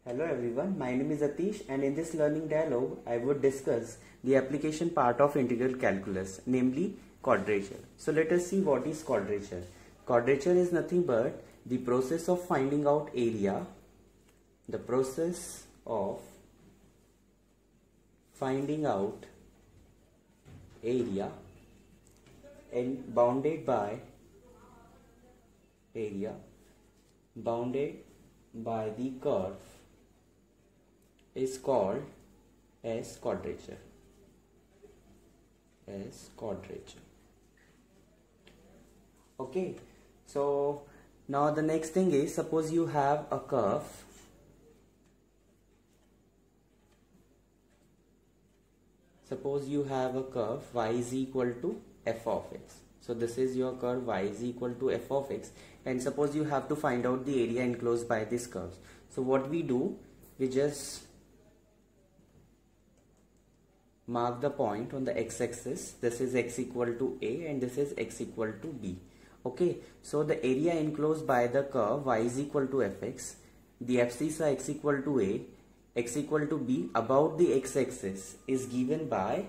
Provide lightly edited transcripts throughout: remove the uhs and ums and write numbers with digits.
Hello everyone, my name is Atish and in this learning dialogue I would discuss the application part of integral calculus, namely quadrature. So let us see what is quadrature. Quadrature is nothing but the process of finding out area, the process of finding out area and bounded by the curve is called as quadrature. Okay, so now the next thing is, suppose you have a curve. Suppose you have a curve y is equal to f of x. So this is your curve y is equal to f of x, and suppose you have to find out the area enclosed by this curve. So what we do, we just mark the point on the x-axis. This is x equal to a and this is x equal to b. Okay, so the area enclosed by the curve y is equal to fx, the abscissa x equal to a, x equal to b about the x-axis is given by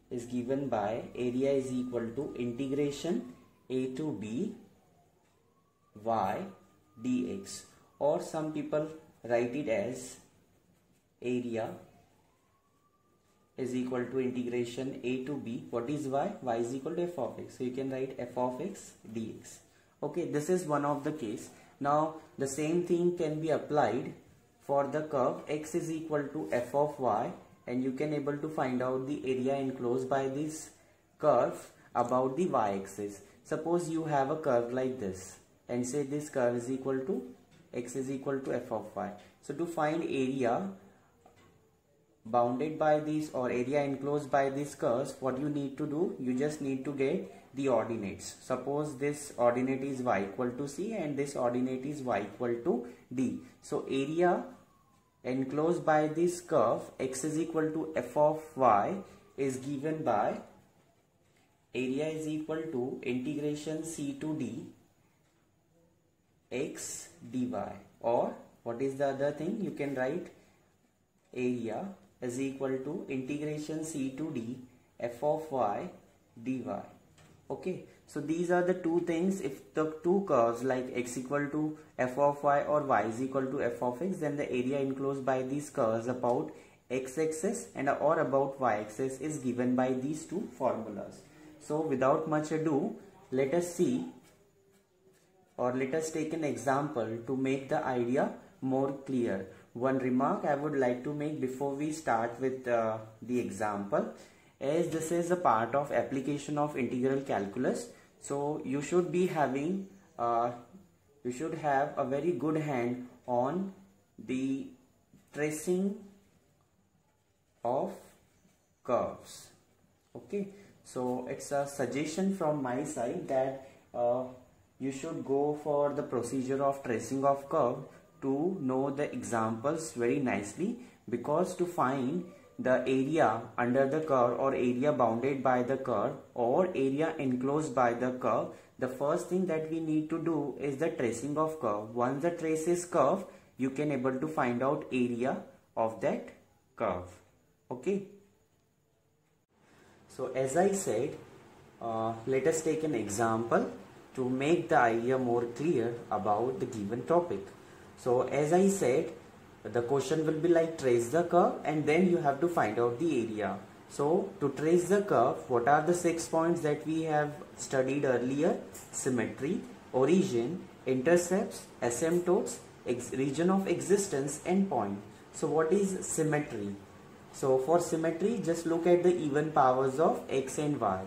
area is equal to integration a to b y dx, or some people write it as area is equal to integration a to b. What is y? Y is equal to f of x. So you can write f of x dx. Okay, this is one of the case. Now the same thing can be applied for the curve x is equal to f of y, and you can able to find out the area enclosed by this curve about the y-axis. Suppose you have a curve like this and say this curve is equal to x is equal to f of y. So to find area bounded by this or area enclosed by this curve, what you need to do, you just need to get the ordinates. Suppose this ordinate is y equal to c and this ordinate is y equal to d. So area enclosed by this curve x is equal to f of y is given by area is equal to integration c to d x dy, or what is the other thing, you can write area is equal to integration c to d f of y dy. Okay, so these are the two things. If the two curves like x equal to f of y or y is equal to f of x, then the area enclosed by these curves about x-axis and or about y-axis is given by these two formulas. So without much ado, let us see, or let us take an example to make the idea more clear. One remark I would like to make before we start with the example is, this is a part of application of integral calculus. So you should be having you should have a very good hand on the tracing of curves. Okay, so it's a suggestion from my side that you should go for the procedure of tracing of curve to know the examples very nicely, because to find the area under the curve or area bounded by the curve or area enclosed by the curve, the first thing that we need to do is the tracing of curve. Once the trace is curve, you can able to find out area of that curve. Okay, so as I said, let us take an example to make the idea more clear about the given topic. So as I said, the question will be like trace the curve and then you have to find out the area. So to trace the curve, what are the 6 points that we have studied earlier? Symmetry, origin, intercepts, asymptotes, region of existence and point. So what is symmetry? So for symmetry, just look at the even powers of x and y.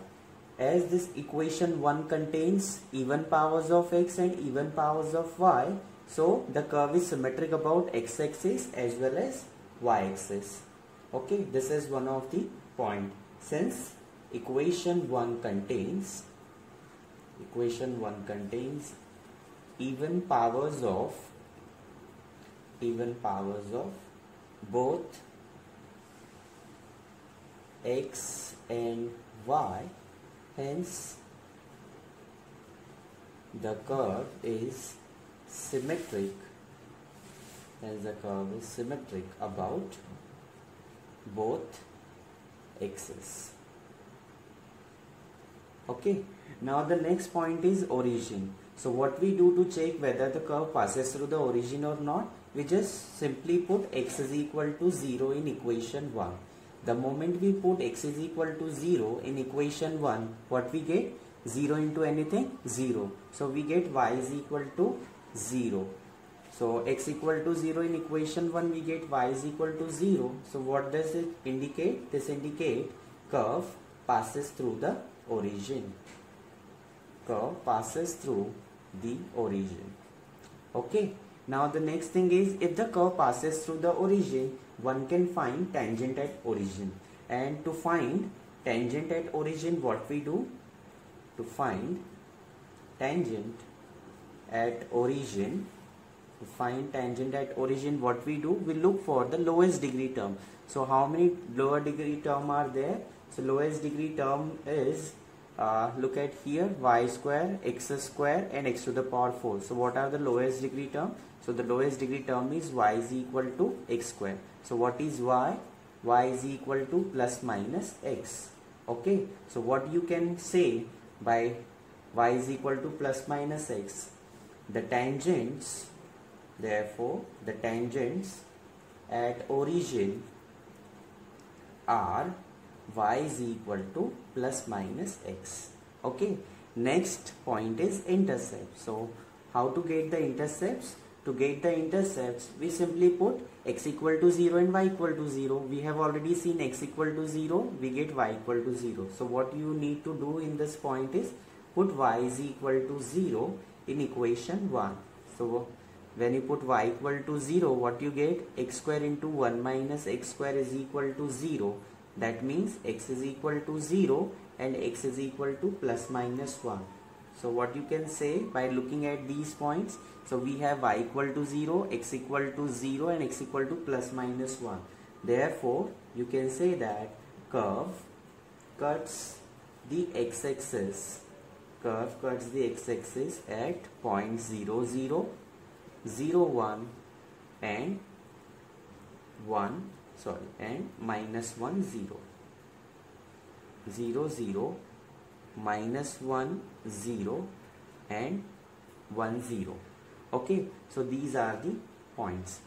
As this equation 1 contains even powers of x and even powers of y, so the curve is symmetric about x-axis as well as y-axis. Okay, this is one of the point. Since equation 1 contains even powers of both x and y, hence the curve is symmetric as the curve is symmetric about both axes. Okay, now the next point is origin. So what we do to check whether the curve passes through the origin or not, we just simply put x is equal to 0 in equation 1. The moment we put x is equal to 0 in equation 1, what we get? 0 into anything? 0. So we get y is equal to 0. So x equal to 0 in equation 1, we get y is equal to 0. So what does it indicate? This indicates curve passes through the origin. Curve passes through the origin. Okay. Now the next thing is, if the curve passes through the origin, one can find tangent at origin. And to find tangent at origin, what we do? To find tangent at origin, what we do? We look for the lowest degree term. So how many lower degree term are there? So lowest degree term is, look at here, y square, x square and x to the power 4. So what are the lowest degree term? So the lowest degree term is y is equal to x square. So what is y? Y is equal to plus minus x. Okay. So what you can say by y is equal to plus minus x? The tangents, therefore the tangents at origin are y is equal to plus minus x. Okay. Next point is intercept. So how to get the intercepts? To get the intercepts, we simply put x equal to 0 and y equal to 0. We have already seen x equal to 0, we get y equal to 0. So what you need to do in this point is put y is equal to 0 in equation 1. So when you put y equal to 0, what you get? X square into 1 minus x square is equal to 0. That means x is equal to 0 and x is equal to plus minus 1. So what you can say by looking at these points? So we have y equal to 0, x equal to 0 and x equal to plus minus 1. Therefore, you can say that curve cuts the x-axis. Curve cuts the x-axis at point 0, 0, 0, 1 and minus 1, 0. 0, 0, minus 1, 0 and 1, 0. Okay, so these are the points.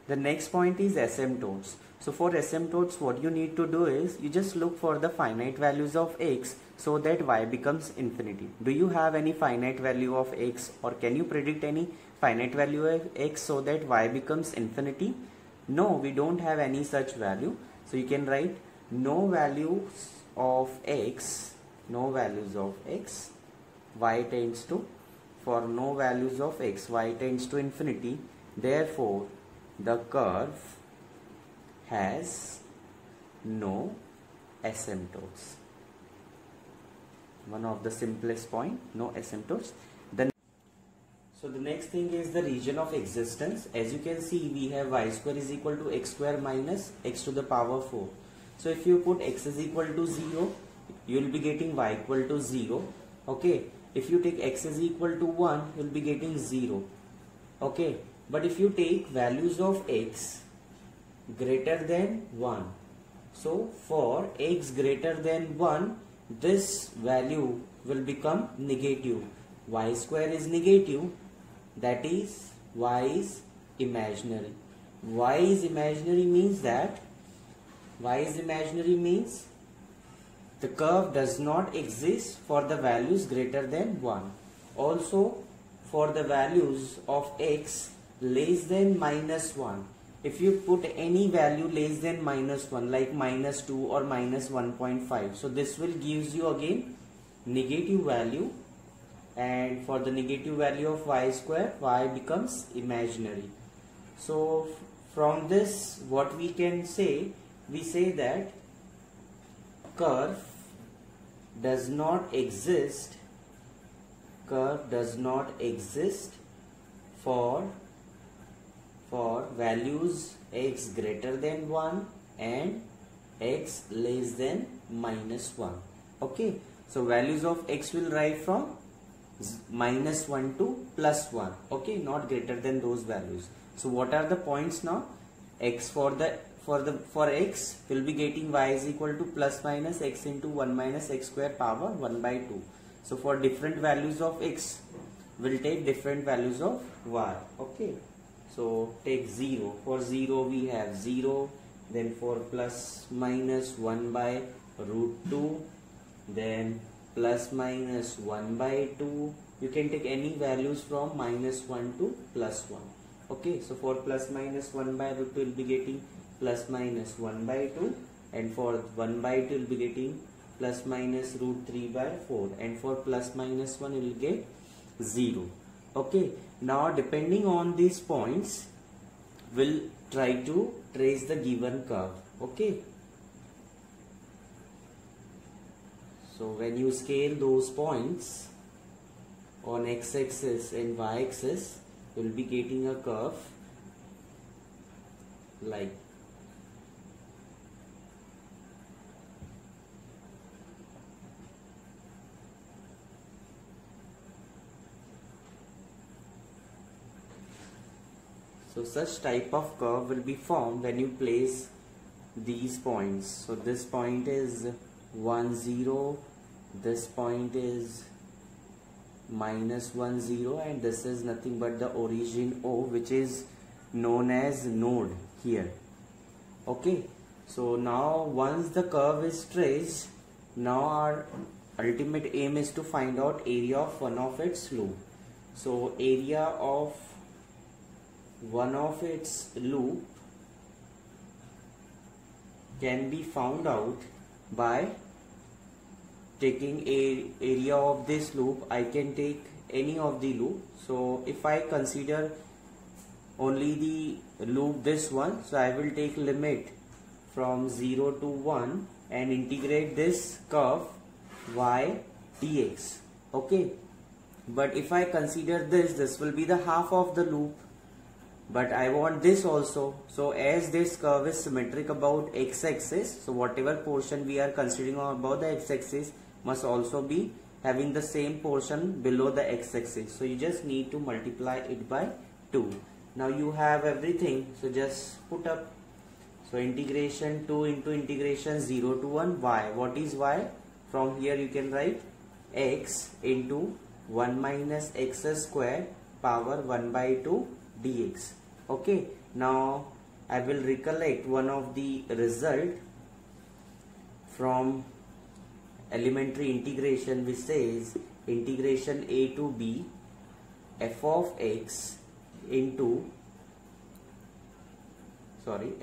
The next point is asymptotes. So for asymptotes, what you need to do is you just look for the finite values of x so that y becomes infinity. Do you have any finite value of x, or can you predict any finite value of x so that y becomes infinity? No, we don't have any such value. So you can write no values of x, y tends to, for no values of x, y tends to infinity. Therefore, the curve has no asymptotes. One of the simplest point, no asymptotes. So the next thing is the region of existence. As you can see, we have y square is equal to x square minus x to the power 4. So if you put x is equal to 0, you will be getting y equal to 0. Okay. If you take x is equal to 1, you will be getting 0. Okay. But if you take values of x greater than 1, so for x greater than 1, this value will become negative. Y square is negative, that is y is imaginary. Y is imaginary means the curve does not exist for the values greater than 1. Also for the values of x less than minus 1. If you put any value less than minus 1 like minus 2 or minus 1.5, so this will gives you again negative value, and for the negative value of y square, y becomes imaginary. So from this what we can say, we say that curve does not exist for values x greater than 1 and x less than minus 1. Okay, so values of x will derive from -1 to +1. Okay, not greater than those values. So what are the points now? X for x will be getting y is equal to plus minus x into 1 minus x square power 1 by 2. So for different values of x, we'll take different values of y. Okay, so take 0. For 0 we have 0. Then for plus minus 1 by root 2, then plus minus 1 by 2. You can take any values from -1 to +1. Okay, so for plus minus 1 by root 2 will be getting plus minus 1 by 2, and for 1 by 2 will be getting plus minus root 3 by 4, and for plus minus 1 you will get 0. Okay, now depending on these points, we'll try to trace the given curve. Okay, so when you scale those points on x-axis and y-axis, you'll be getting a curve like so. Such type of curve will be formed when you place these points. So this point is 1 0, this point is -1 0, and this is nothing but the origin O, which is known as node here. Okay, so now once the curve is traced, now our ultimate aim is to find out area of one of its loop. So area of one of its loop can be found out by taking a area of this loop. I can take any of the loop. So if I consider only the loop this one, so I will take limit from 0 to 1 and integrate this curve y dx. Okay, but if I consider this will be the half of the loop, but I want this also. So as this curve is symmetric about x-axis, so whatever portion we are considering about the x-axis must also be having the same portion below the x-axis. So you just need to multiply it by 2. Now you have everything, so just put up. So integration 2 into integration 0 to 1 y. What is y? From here you can write x into 1 minus x square power 1 by 2 dx. Okay, now I will recollect one of the result from elementary integration, which says integration a to b f of x into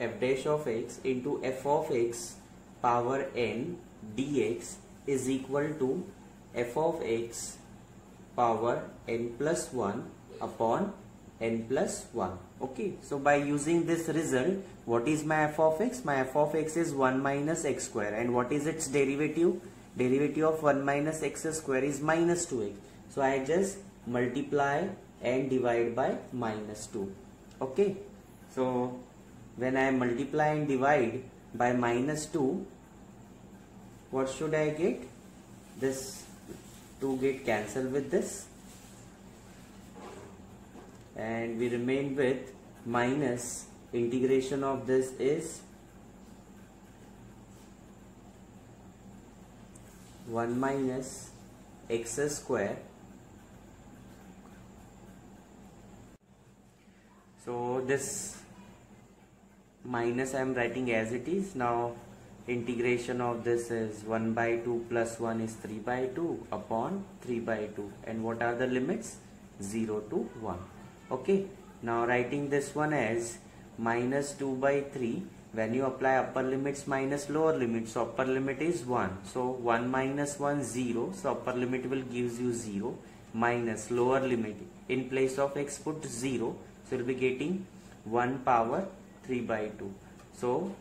f dash of x into f of x power n dx is equal to f of x power n plus 1 upon n plus 1. Okay, so by using this result, what is my f of x? My f of x is 1 minus x square, and what is its derivative? Derivative of 1 minus x square is minus 2x. So I just multiply and divide by minus 2. Okay, so when I multiply and divide by minus 2, what should I get? This 2 get cancelled with this, and we remain with minus integration of this is 1 minus x square. So this minus I am writing as it is. Now integration of this is 1 by 2 plus 1 is 3 by 2 upon 3 by 2, and what are the limits? 0 to 1. Okay, now writing this one as minus 2 by 3. When you apply upper limits minus lower limits, so upper limit is 1. So 1 minus 1 0. So upper limit will gives you 0, minus lower limit in place of x put 0. So you will be getting 1 power 3 by 2. So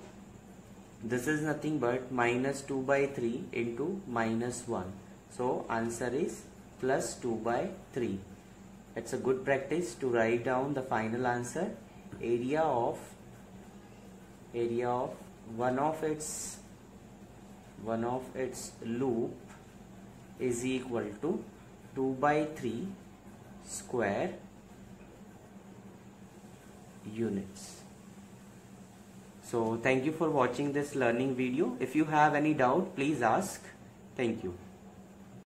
this is nothing but minus 2 by 3 into minus 1. So answer is plus 2 by 3. It's a good practice to write down the final answer. Area of one of its loop is equal to 2 by 3 square units. So thank you for watching this learning video. If you have any doubt, please ask. Thank you.